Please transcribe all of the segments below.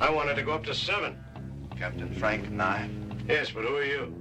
I wanted to go up to 7. Captain Frank Nye. Yes, but who are you?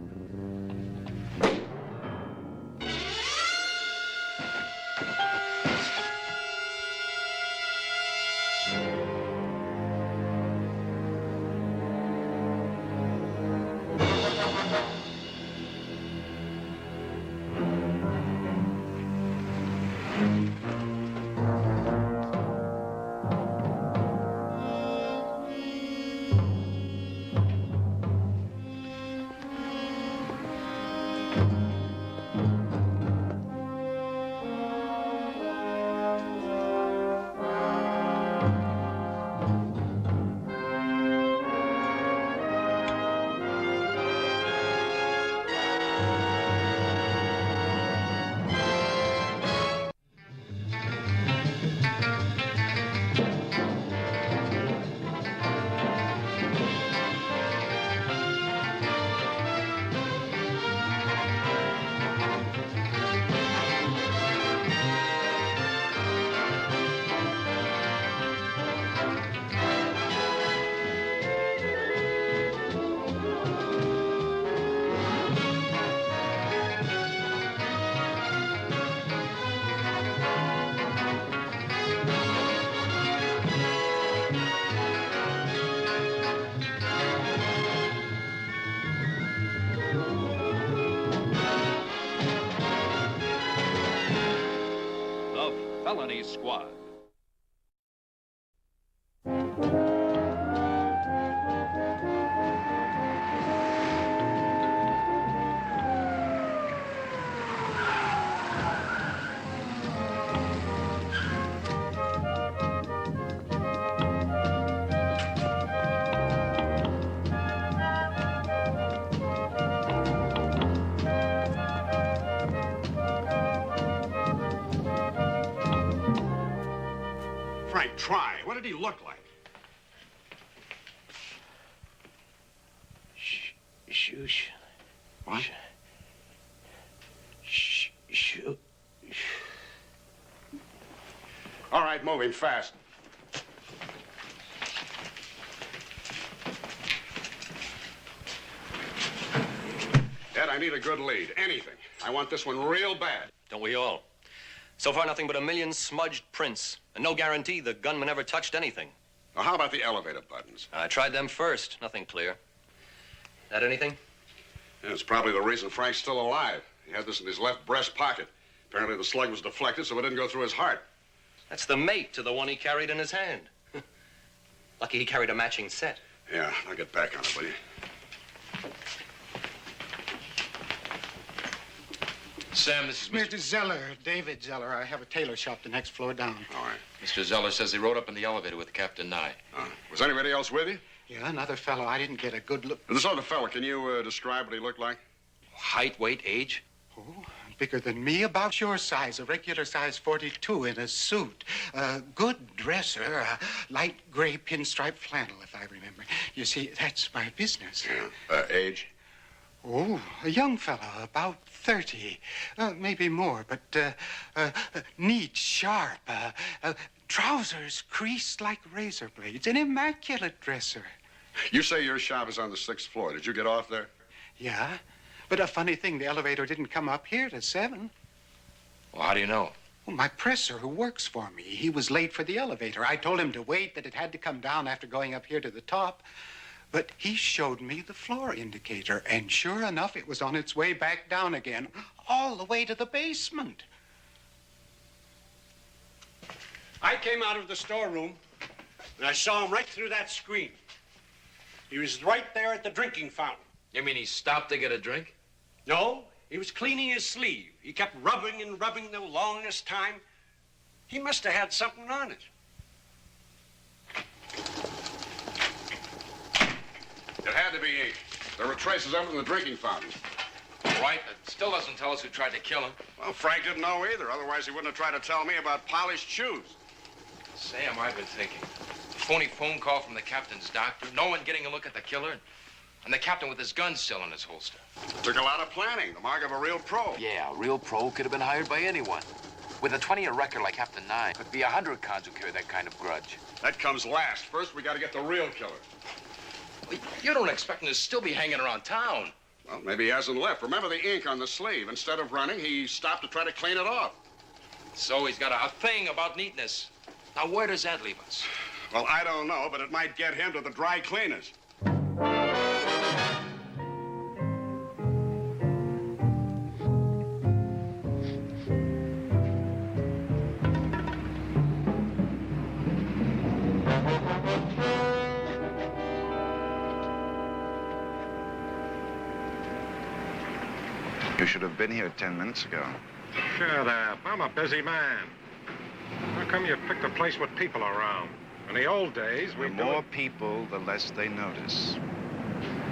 Felony Squad. Frank, try. What did he look like? Shoosh. What? Shoot. All right, move him fast. Ed, I need a good lead. Anything. I want this one real bad. Don't we all? So far, nothing but a million smudged prints. And no guarantee the gunman ever touched anything. Now, how about the elevator buttons? I tried them first. Nothing clear. That anything? Yeah, it's probably the reason Frank's still alive. He had this in his left breast pocket. Apparently the slug was deflected, so it didn't go through his heart. That's the mate to the one he carried in his hand. Lucky he carried a matching set. Yeah, I'll get back on it, will you? Sam, this is Mr. Zeller, David Zeller. I have a tailor shop the next floor down. All right. Mr. Zeller says he rode up in the elevator with Captain Nye. Was anybody else with you? Yeah, another fellow. I didn't get a good look. This other fella, can you describe what he looked like? Height, weight, age? Oh, bigger than me, about your size, a regular size 42 in a suit. Good dresser, light gray pinstripe flannel, if I remember. You see, that's my business. Yeah. Age? Oh, a young fellow, about 30, maybe more, but neat, sharp, trousers creased like razor blades, an immaculate dresser. You say your shop is on the 6th floor. Did you get off there? Yeah, but a funny thing, the elevator didn't come up here to 7. Well, how do you know? Well, my presser who works for me, he was late for the elevator. I told him to wait, that it had to come down after going up here to the top. But he showed me the floor indicator, and sure enough, it was on its way back down again, all the way to the basement. I came out of the storeroom, and I saw him right through that screen. He was right there at the drinking fountain. You mean he stopped to get a drink? No, he was cleaning his sleeve. He kept rubbing and rubbing the longest time. He must have had something on it. It had to be ink. There were traces of it in the drinking fountain. Right, but still doesn't tell us who tried to kill him. Well, Frank didn't know either. Otherwise, he wouldn't have tried to tell me about polished shoes. Sam, I've been thinking. Phony phone call from the captain's doctor, no one getting a look at the killer, and the captain with his gun still in his holster. It took a lot of planning, the mark of a real pro. Yeah, a real pro could have been hired by anyone. With a 20-year record like Captain Nye, could be 100 cons who carry that kind of grudge. That comes last. First, we got to get the real killer. You don't expect him to still be hanging around town. Well, maybe he hasn't left. Remember the ink on the sleeve. Instead of running, he stopped to try to clean it off. So he's got a thing about neatness. Now, where does that leave us? Well, I don't know, but it might get him to the dry cleaners. You should have been here 10 minutes ago. Shut up. I'm a busy man. How come you picked a place with people around? In the old days, The more people, the less they notice.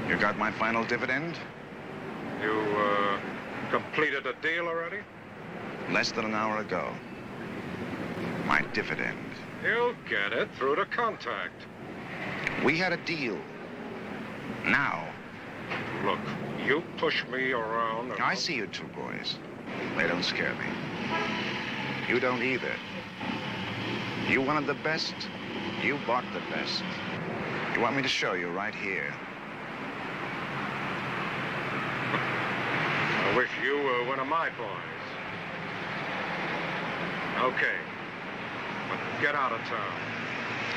You got my final dividend? You, completed a deal already? Less than an hour ago. My dividend. You'll get it through the contact. We had a deal. Now. Look, you push me around and... I see you two boys. They don't scare me. You don't either. You wanted the best. You bought the best. You want me to show you right here? I wish you were one of my boys. Okay. But get out of town.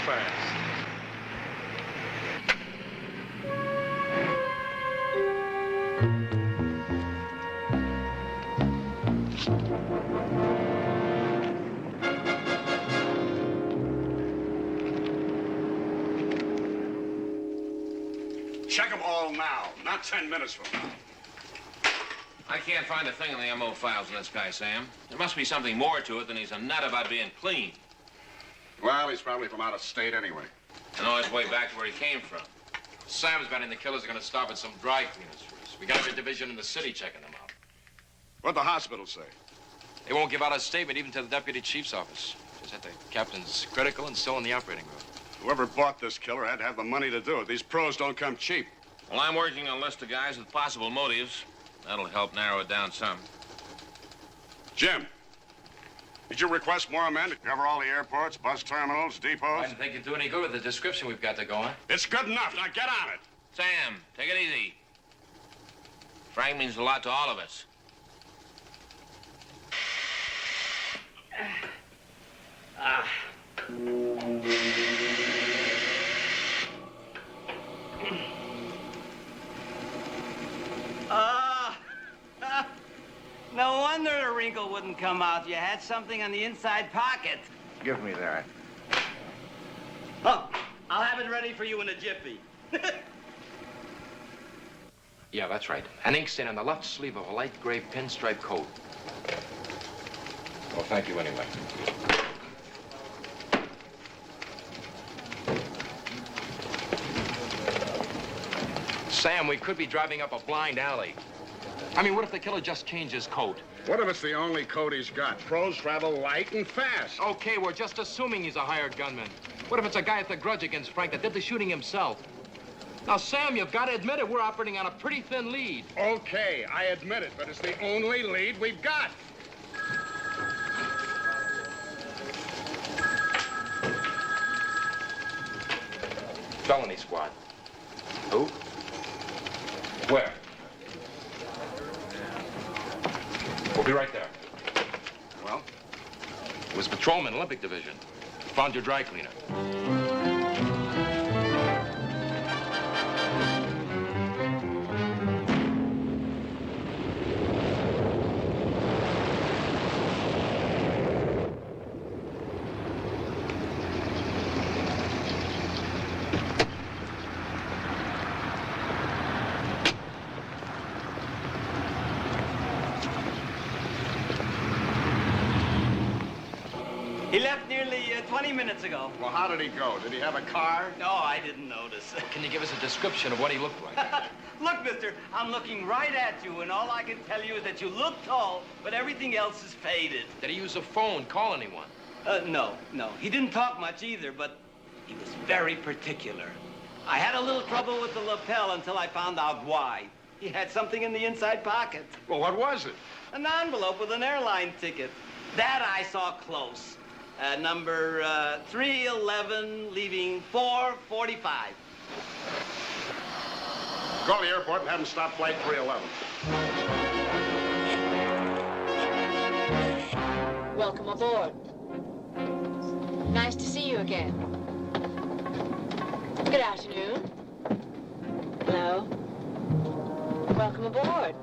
Fast. Check them all now, not 10 minutes from now. I can't find a thing in the MO files on this guy, Sam. There must be something more to it than he's a nut about being clean. Well, he's probably from out of state anyway. And on his way back to where he came from. Sam's betting the killers are going to stop at some dry cleaners first. We got every division in the city checking them out. What'd the hospital say? They won't give out a statement even to the deputy chief's office. Just that the captain's critical and still in the operating room. Whoever bought this killer had to have the money to do it. These pros don't come cheap. Well, I'm working on a list of guys with possible motives. That'll help narrow it down some. Jim, did you request more men to cover all the airports, bus terminals, I depots? didn't think it'd do any good with the description we've got to go on. It's good enough. Now get on it. Sam, take it easy. Frank means a lot to all of us. No wonder the wrinkle wouldn't come out. You had something on the inside pocket. Give me that. Oh, I'll have it ready for you in a jiffy. Yeah, that's right. An ink stain on the left sleeve of a light gray pinstripe coat. Well, thank you anyway. Sam, we could be driving up a blind alley. I mean, what if the killer just changed his coat? What if it's the only coat he's got? Pros travel light and fast. Okay, we're just assuming he's a hired gunman. What if it's a guy with a grudge against Frank that did the shooting himself? Now, Sam, you've got to admit it. We're operating on a pretty thin lead. Okay, I admit it, but it's the only lead we've got. Felony squad. Who? Where? We'll be right there. Well? It was patrolman, Olympic Division. Found your dry cleaner. He left nearly 20 minutes ago. Well, how did he go? Did he have a car? No, I didn't notice. Can you give us a description of what he looked like? Look, mister, I'm looking right at you, and all I can tell you is that you look tall, but everything else is faded. Did he use a phone, call anyone? No. He didn't talk much either, but he was very particular. I had a little trouble with the lapel until I found out why. He had something in the inside pocket. Well, what was it? An envelope with an airline ticket. That I saw close. Number 311, leaving 4:45. Go to the airport and have him stop flight 311. Welcome aboard. Nice to see you again. Good afternoon. Hello. Welcome aboard.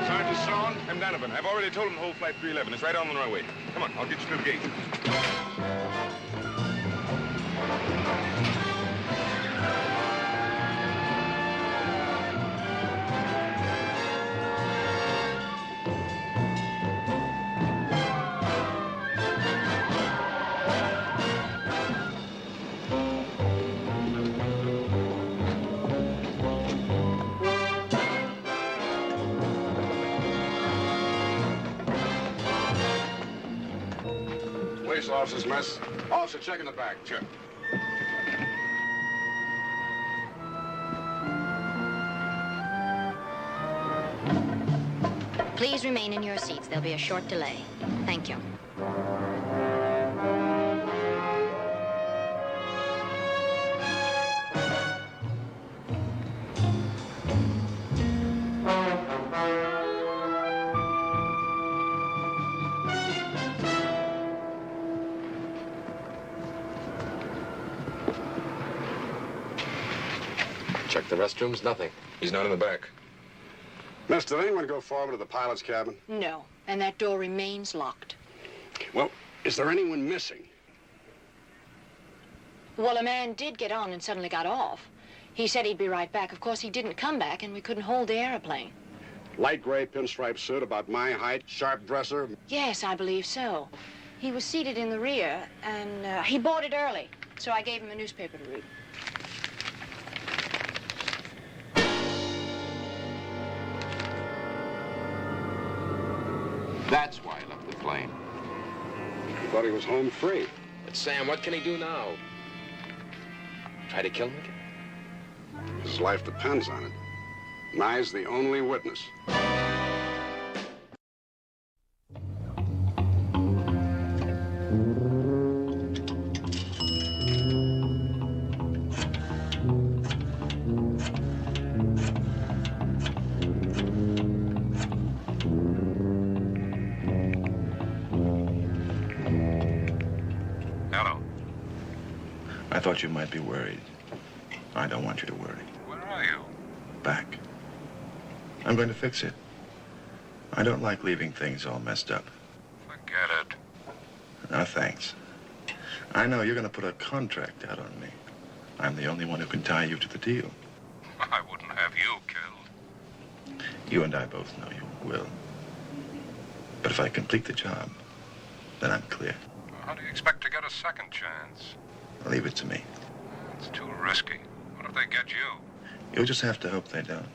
Sergeant Stone, I'm Donovan. I've already told him to hold flight 311. It's right on the runway. Come on, I'll get you to the gate. Police officers, miss. Officer, check in the back. Check. Please remain in your seats. There'll be a short delay. Thank you. Check the restrooms, nothing. He's not in the back. Miss, did anyone go forward to the pilot's cabin? No, and that door remains locked. Well, is there anyone missing? Well, a man did get on and suddenly got off. He said he'd be right back. Of course, he didn't come back, and we couldn't hold the airplane. Light gray pinstripe suit, about my height, sharp dresser. Yes, I believe so. He was seated in the rear, and he boarded early, so I gave him a newspaper to read. That's why I left the plane. Thought he was home free. But Sam, what can he do now? Try to kill him again? His life depends on it. Nye's the only witness. I thought you might be worried. I don't want you to worry. Where are you? Back. I'm going to fix it. I don't like leaving things all messed up. Forget it. No, thanks. I know you're going to put a contract out on me. I'm the only one who can tie you to the deal. I wouldn't have you killed. You and I both know you will. But if I complete the job, then I'm clear. How do you expect to get a second chance? Leave it to me. It's too risky. What if they get you? You'll just have to hope they don't.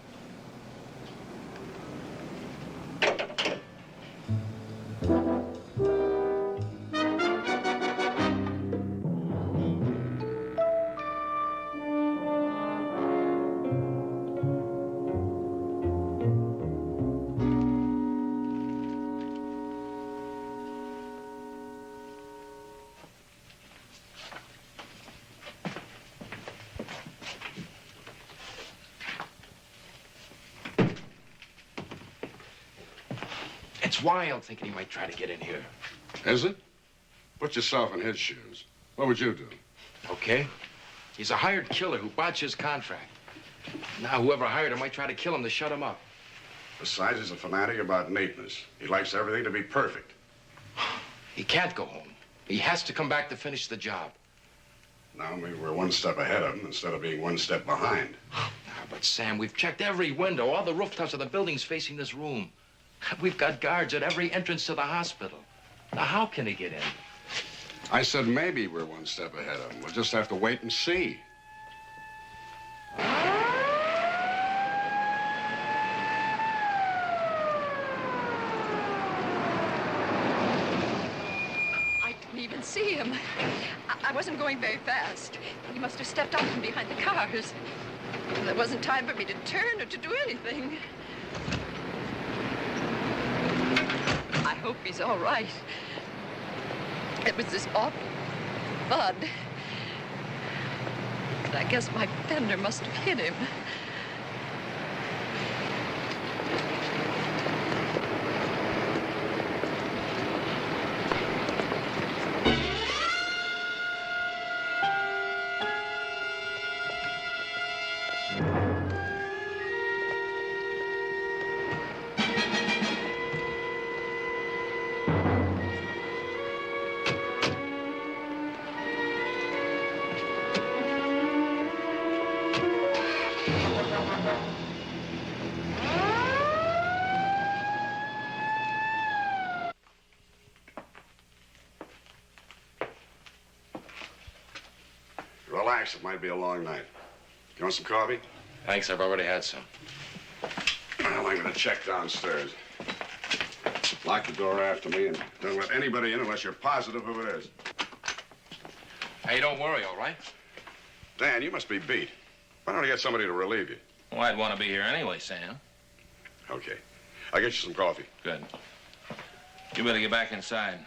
It's wild thinking he might try to get in here. Is it? Put yourself in his shoes. What would you do? Okay. He's a hired killer who botched his contract. Now whoever hired him might try to kill him to shut him up. Besides, he's a fanatic about neatness. He likes everything to be perfect. He can't go home. He has to come back to finish the job. Now maybe we're one step ahead of him instead of being one step behind. But Sam, we've checked every window, all the rooftops of the buildings facing this room. We've got guards at every entrance to the hospital. Now how can he get in? I said maybe we're one step ahead of him. We'll just have to wait and see. I didn't even see him. I wasn't going very fast. He must have stepped out from behind the cars. There wasn't time for me to turn or to do anything. I hope he's all right. It was this awful thud. But I guess my fender must have hit him. Relax, it might be a long night. You want some coffee? Thanks, I've already had some. Well, I'm gonna check downstairs. Lock the door after me and don't let anybody in unless you're positive who it is. Hey, don't worry, all right? Dan, you must be beat. Why don't I get somebody to relieve you? Well, I'd want to be here anyway, Sam. Okay. I'll get you some coffee. Good. You better get back inside.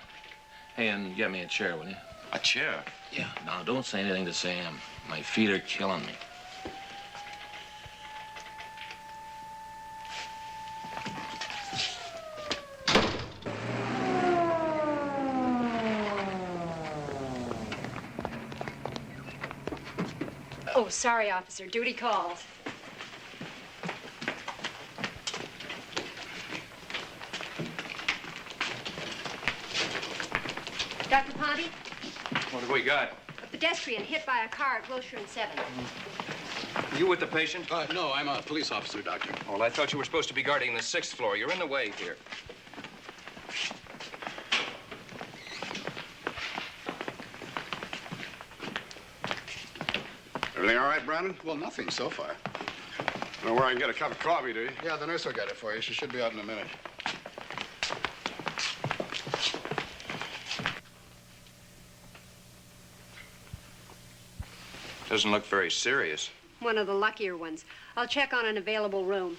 Hey, and get me a chair, will you? A chair? Yeah. Now, don't say anything to Sam. My feet are killing me. Oh, sorry, officer. Duty called. Dr. Ponte, What have we got? a pedestrian hit by a car at Wilshire and 7th. You with the patient? No, I'm a police officer, Doctor. Well, I thought you were supposed to be guarding the 6th floor. You're in the way here. Everything all right, Brandon? Well, nothing so far. Know where I can get a cup of coffee, do you? Yeah, the nurse will get it for you. She should be out in a minute. Doesn't look very serious. One of the luckier ones. I'll check on an available room.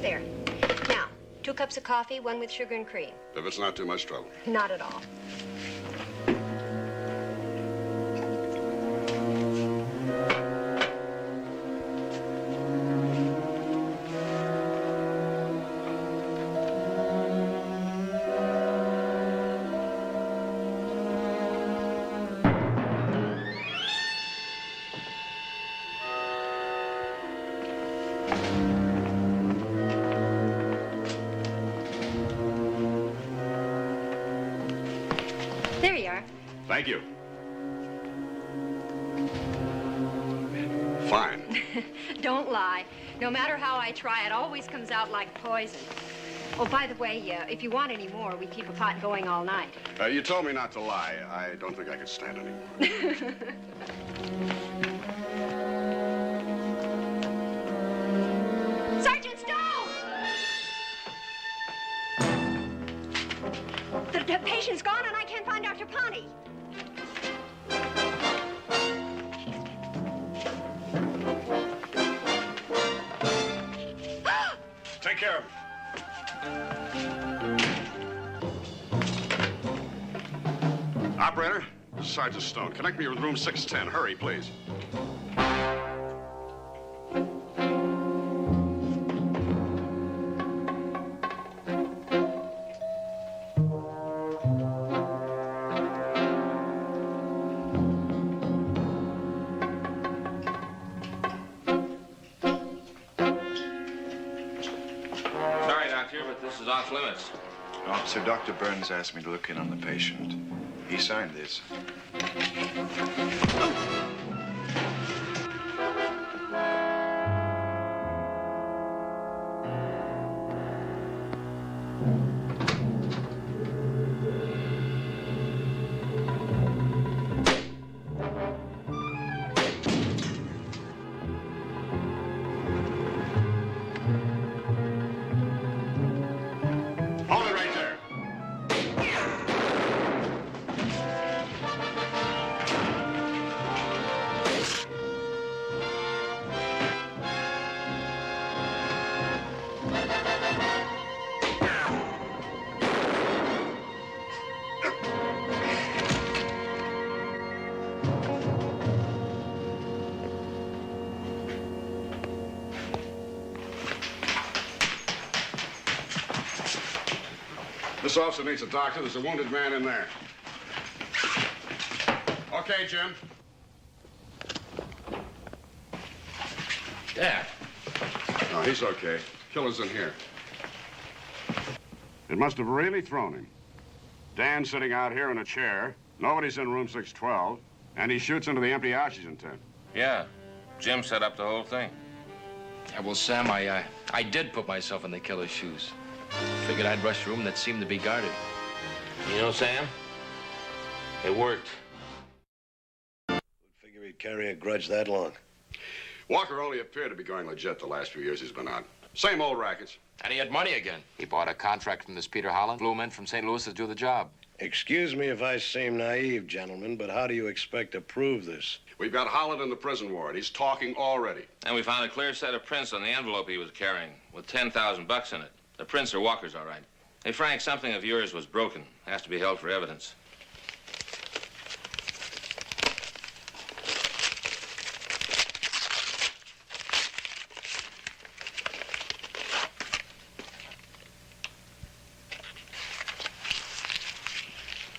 There. Now, 2 cups of coffee, 1 with sugar and cream. If it's not too much trouble. Not at all. There you are. Thank you. Fine. Don't lie. No matter how I try, it always comes out like poison. Oh, by the way, if you want any more, we keep a pot going all night. You told me not to lie. I don't think I could stand anymore. Sergeant Stone! The patient's gone and I can't find Dr. Ponte. Take care of him. Operator, this is Sergeant Stone. Connect me with room 610. Hurry, please. Sorry, Doctor, but this is off limits. Officer, Dr. Burns asked me to look in on the patient. He signed this. Hold it right there. This officer needs a doctor. There's a wounded man in there. Okay, Jim. Dad. No, he's okay. Killer's in here. It must have really thrown him. Dan's sitting out here in a chair. Nobody's in room 612. And he shoots into the empty oxygen tent. Yeah. Jim set up the whole thing. Yeah, well, Sam, I did put myself in the killer's shoes. Figured I'd rush a room that seemed to be guarded. You know, Sam, it worked. Figure he'd carry a grudge that long. Walker only appeared to be going legit the last few years he's been out. Same old rackets. And he had money again. He bought a contract from this Peter Holland, flew him in from St. Louis to do the job. Excuse me if I seem naive, gentlemen, but how do you expect to prove this? We've got Holland in the prison ward. He's talking already. And we found a clear set of prints on the envelope he was carrying with $10,000 in it. The prints are Walker's, all right. Hey, Frank, something of yours was broken. Has to be held for evidence.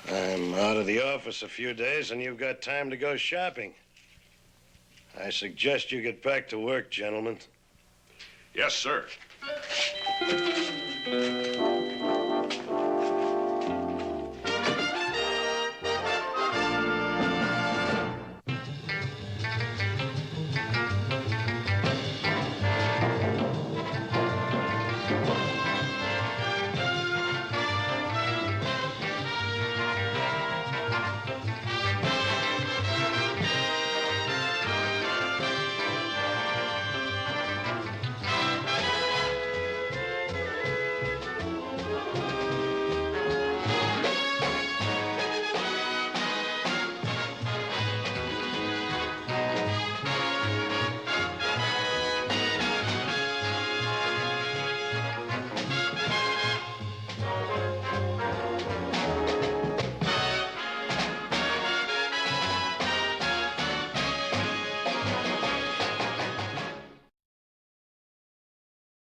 I'm out of the office a few days, and you've got time to go shopping. I suggest you get back to work, gentlemen. Yes, sir.